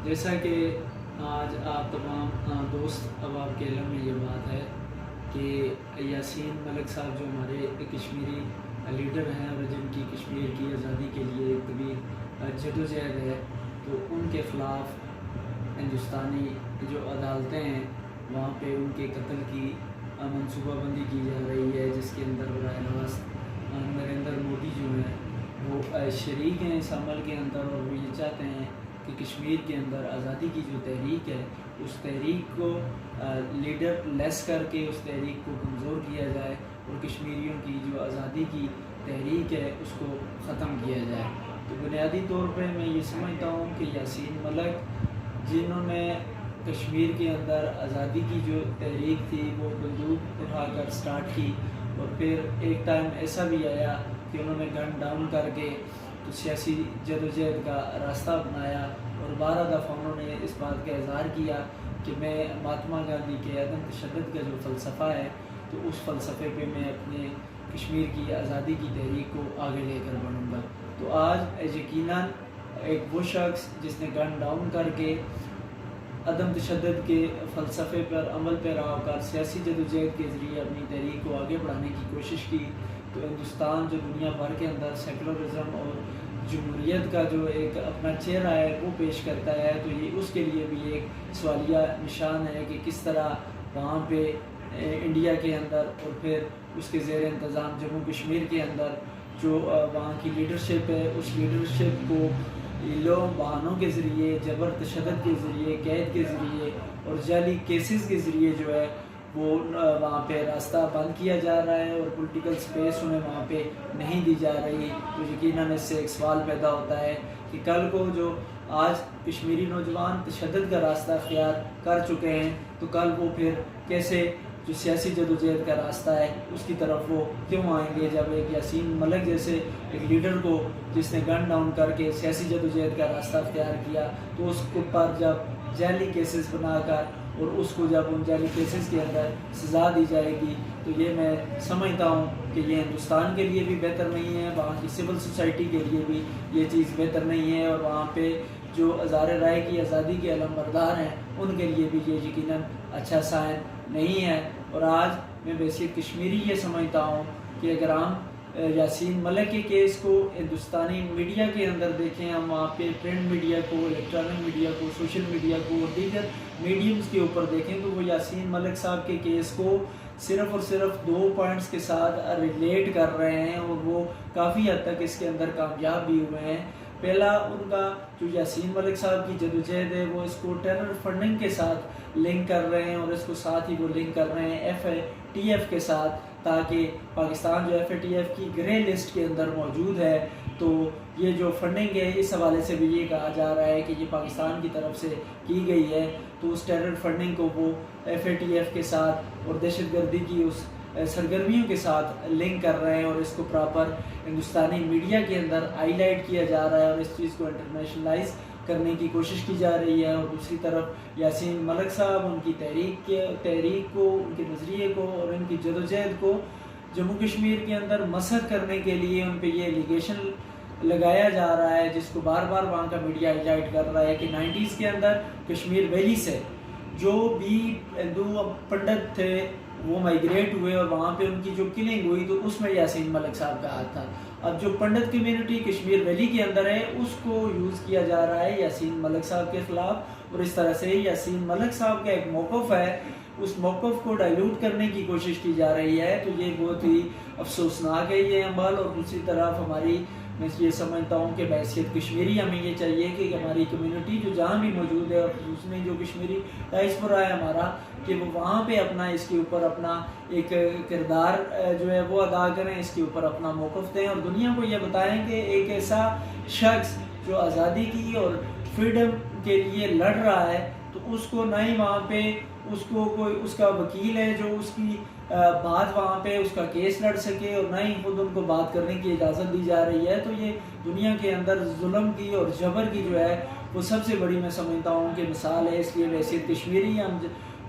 جیسا کہ آج آپ تمام دوست اب آپ کے علم میں یہ بات ہے کہ یاسین ملک صاحب جو ہمارے کشمیری لیڈر ہیں اور جن کی کشمیر کی آزادی کے لیے ایک طویل جدوجہد ہے، تو ان کے خلاف ہندوستانی جو عدالتیں ہیں وہاں پہ ان کے قتل کی منصوبہ بندی کی جا رہی ہے، جس کے اندر براہ راست نریندر مودی جو ہیں وہ شریک ہیں اس عمل کے اندر، اور وہ یہ چاہتے ہیں کہ کشمیر کے اندر آزادی کی جو تحریک ہے اس تحریک کو لیڈر لیس کر کے اس تحریک کو کمزور کیا جائے اور کشمیریوں کی جو آزادی کی تحریک ہے اس کو ختم کیا جائے۔ تو بنیادی طور پہ میں یہ سمجھتا ہوں کہ یاسین ملک جنہوں نے کشمیر کے اندر آزادی کی جو تحریک تھی وہ بندوق اٹھا کر سٹارٹ کی، اور پھر ایک ٹائم ایسا بھی آیا کہ انہوں نے گن ڈاؤن کر کے تو سیاسی جدوجہد کا راستہ اپنایا، اور 12 دفعہ انہوں نے اس بات کا اظہار کیا کہ میں مہاتما گاندھی کے عدم تشدد کا جو فلسفہ ہے تو اس فلسفے پہ میں اپنے کشمیر کی آزادی کی تحریک کو آگے لے کر بڑھوں گا۔ تو آج یقیناً ایک وہ شخص جس نے گن ڈاؤن کر کے عدم تشدد کے فلسفے پر عمل پیرا ہو کر سیاسی جدوجہد کے ذریعے اپنی تحریک کو آگے بڑھانے کی کوشش کی، تو ہندوستان جو دنیا بھر کے اندر سیکولرزم اور جمہوریت کا جو ایک اپنا چہرہ ہے وہ پیش کرتا ہے، تو یہ اس کے لیے بھی ایک سوالیہ نشان ہے کہ کس طرح وہاں پہ انڈیا کے اندر اور پھر اس کے زیر انتظام جموں کشمیر کے اندر جو وہاں کی لیڈرشپ ہے اس لیڈرشپ کو لوگ بہانوں کے ذریعے، جبر تشدد کے ذریعے، قید کے ذریعے اور جعلی کیسز کے ذریعے جو ہے وہ وہاں پہ راستہ بند کیا جا رہا ہے اور پولیٹیکل سپیس انہیں وہاں پہ نہیں دی جا رہی۔ تو یقیناً اس سے ایک سوال پیدا ہوتا ہے کہ کل کو جو آج کشمیری نوجوان تشدد کا راستہ اختیار کر چکے ہیں تو کل وہ پھر کیسے جو سیاسی جدوجہد کا راستہ ہے اس کی طرف وہ کیوں آئیں گے، جب ایک یاسین ملک جیسے ایک لیڈر کو جس نے گن ڈاؤن کر کے سیاسی جدوجہد کا راستہ اختیار کیا تو اس کو پر جب جعلی کیسز بنا کر اور اس کو جب ان جعلی کیسز کے اندر سزا دی جائے گی تو یہ میں سمجھتا ہوں کہ یہ ہندوستان کے لیے بھی بہتر نہیں ہے، وہاں کی سول سوسائٹی کے لیے بھی یہ چیز بہتر نہیں ہے، اور وہاں پہ جو اظہار رائے کی آزادی کے علم بردار ہیں ان کے لیے بھی یہ یقیناً اچھا سائن نہیں ہے۔ اور آج میں بحیثیت کشمیری یہ سمجھتا ہوں کہ اگر ہم یاسین ملک کے کیس کو ہندوستانی میڈیا کے اندر دیکھیں، ہم وہاں پہ پرنٹ میڈیا کو، الیکٹرانک میڈیا کو، سوشل میڈیا کو اور دیگر میڈیمز کے اوپر دیکھیں تو وہ یاسین ملک صاحب کے کیس کو صرف اور صرف 2 پوائنٹس کے ساتھ ریلیٹ کر رہے ہیں، اور وہ کافی حد تک اس کے اندر کامیاب بھی ہوئے ہیں۔ پہلا ان کا جو یاسین ملک صاحب کی جدوجہد ہے وہ اس کو ٹیرر فنڈنگ کے ساتھ لنک کر رہے ہیں، اور اس کو ساتھ ہی وہ لنک کر رہے ہیں FATF کے ساتھ، تاکہ پاکستان جو FATF کی گرے لسٹ کے اندر موجود ہے تو یہ جو فنڈنگ ہے اس حوالے سے بھی یہ کہا جا رہا ہے کہ یہ پاکستان کی طرف سے کی گئی ہے، تو اس ٹیرر فنڈنگ کو وہ FATF کے ساتھ اور دہشت گردی کی اس سرگرمیوں کے ساتھ لنک کر رہے ہیں، اور اس کو پراپر ہندوستانی میڈیا کے اندر ہائی لائٹ کیا جا رہا ہے اور اس چیز کو انٹرنیشنلائز کرنے کی کوشش کی جا رہی ہے۔ اور دوسری طرف یاسین ملک صاحب ان کی تحریک کو، ان کے نظریے کو اور ان کی جدوجہد کو جموں کشمیر کے اندر مسخ کرنے کے لیے ان پہ یہ ایلیگیشن لگایا جا رہا ہے، جس کو بار بار وہاں کا میڈیا ہائی لائٹ کر رہا ہے کہ 90s کے اندر کشمیر ویلی سے جو بھی ہندو پنڈت تھے وہ مائیگریٹ ہوئے اور وہاں پہ ان کی جو کلنگ ہوئی تو اس میں یاسین ملک صاحب کا ہاتھ تھا۔ اب جو پنڈت کمیونٹی کشمیر ویلی کے اندر ہے اس کو یوز کیا جا رہا ہے یاسین ملک صاحب کے خلاف، اور اس طرح سے یاسین ملک صاحب کا ایک موقف ہے اس موقف کو ڈائیلوٹ کرنے کی کوشش کی جا رہی ہے، تو یہ بہت ہی افسوسناک ہے یہ عمل۔ اور دوسری طرف ہماری میں یہ سمجھتا ہوں کہ بحیثیت کشمیری ہمیں یہ چاہیے کہ ہماری کمیونٹی جو جہاں بھی موجود ہے اور اس میں جو کشمیری ڈائسپورا ہے ہمارا، کہ وہ وہاں پہ اپنا اس کے اوپر اپنا ایک کردار جو ہے وہ ادا کریں، اس کے اوپر اپنا موقف دیں اور دنیا کو یہ بتائیں کہ ایک ایسا شخص جو آزادی کی اور فریڈم کے لیے لڑ رہا ہے تو اس کو نہ ہی وہاں پہ اس کو کوئی اس کا وکیل ہے جو اس کی بات وہاں پہ اس کا کیس لڑ سکے، اور نہ ہی خود ان کو بات کرنے کی اجازت دی جا رہی ہے، تو یہ دنیا کے اندر ظلم کی اور جبر کی جو ہے وہ سب سے بڑی میں سمجھتا ہوں کہ مثال ہے۔ اس لیے بحیثیت کشمیری ہم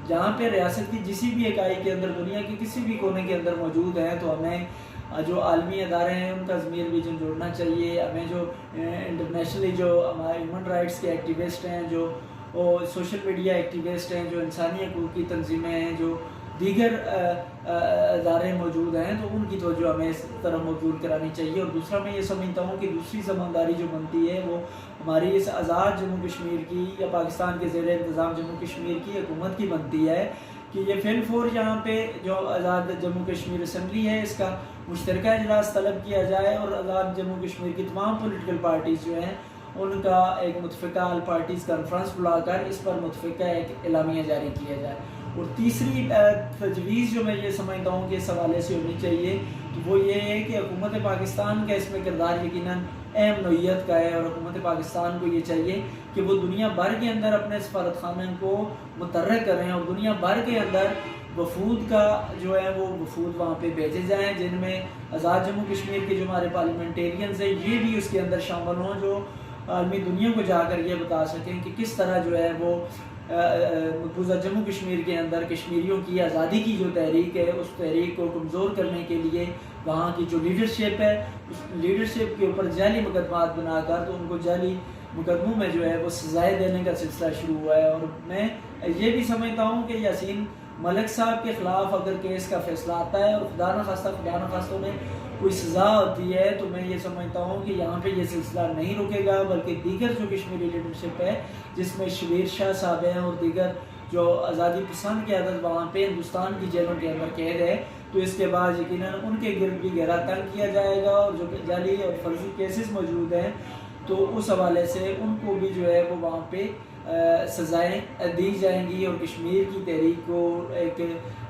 جہاں پہ ریاست کی جسی بھی اکائی کے اندر دنیا کے کسی بھی کونے کے اندر موجود ہیں تو ہمیں جو عالمی ادارے ہیں ان کا ضمیر بھی جھنجھوڑنا چاہیے ہمیں، جو انٹرنیشنلی جو ہمارے ہیومن رائٹس کے ایکٹیوسٹ ہیں، جو سوشل میڈیا ایکٹیوسٹ ہیں، جو انسانی حقوق کی تنظیمیں ہیں، جو دیگر ادارے موجود ہیں، تو ان کی توجہ ہمیں اس طرح مبذول کرانی چاہیے۔ اور دوسرا میں یہ سمجھتا ہوں کہ دوسری سمجھداری جو بنتی ہے وہ ہماری اس آزاد جموں کشمیر کی یا پاکستان کے زیر انتظام جموں کشمیر کی حکومت کی بنتی ہے کہ یہ فی الفور یہاں پہ جو آزاد جموں کشمیر اسمبلی ہے اس کا مشترکہ اجلاس طلب کیا جائے، اور آزاد جموں کشمیر کی تمام پولیٹیکل پارٹیز جو ہیں ان کا ایک متفقہ آل پارٹیز کانفرنس بلا کر اس پر متفقہ ایک اعلامیہ جاری کیا جائے۔ اور تیسری تجویز جو میں یہ سمجھتا ہوں کہ اس حوالے سے ہونی چاہیے کہ وہ یہ ہے کہ حکومت پاکستان کا اس میں کردار یقیناً اہم نوعیت کا ہے، اور حکومت پاکستان کو یہ چاہیے کہ وہ دنیا بھر کے اندر اپنے سفارت خانے کو متحرک کریں، اور دنیا بھر کے اندر وفود کا جو ہے وہ وفود وہاں پہ بھیجے جائیں، جن میں آزاد جموں کشمیر کے جو ہمارے پارلیمنٹیرینز ہیں یہ بھی اس کے اندر شامل ہوں، جو عالمی دنیا کو جا کر یہ بتا سکیں کہ کس طرح جو ہے وہ مقبوضہ جموں کشمیر کے اندر کشمیریوں کی آزادی کی جو تحریک ہے اس تحریک کو کمزور کرنے کے لیے وہاں کی جو لیڈرشپ ہے اس لیڈرشپ کے اوپر جعلی مقدمات بنا کر تو ان کو جعلی مقدموں میں جو ہے وہ سزائیں دینے کا سلسلہ شروع ہوا ہے۔ اور میں یہ بھی سمجھتا ہوں کہ یاسین ملک صاحب کے خلاف اگر کیس کا فیصلہ آتا ہے اور خدا نخواستہ میں کوئی سزا ہوتی ہے تو میں یہ سمجھتا ہوں کہ یہاں پہ یہ سلسلہ نہیں رکے گا، بلکہ دیگر جو کشمیری لیڈرشپ ہے جس میں شبیر شاہ صاحب ہیں اور دیگر جو آزادی پسند قیادت وہاں پہ ہندوستان کی جیلوں کے اندر قید ہے، تو اس کے بعد یقیناً ان کے گرد بھی گہرا تنگ کیا جائے گا، اور جو جعلی اور فرضی کیسز موجود ہیں تو اس حوالے سے ان کو بھی جو ہے وہ وہاں پہ سزائیں دی جائیں گی، اور کشمیر کی تحریک کو ایک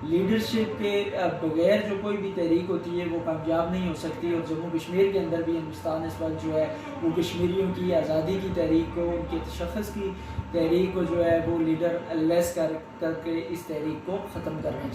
لیڈرشپ کے بغیر جو کوئی بھی تحریک ہوتی ہے وہ کامیاب نہیں ہو سکتی۔ اور جموں کشمیر کے اندر بھی ہندوستان اس وقت جو ہے وہ کشمیریوں کی آزادی کی تحریک کو، ان کے تشخص کی تحریک کو جو ہے وہ لیڈر لیس کر کے اس تحریک کو ختم کرنا چاہتے ہیں۔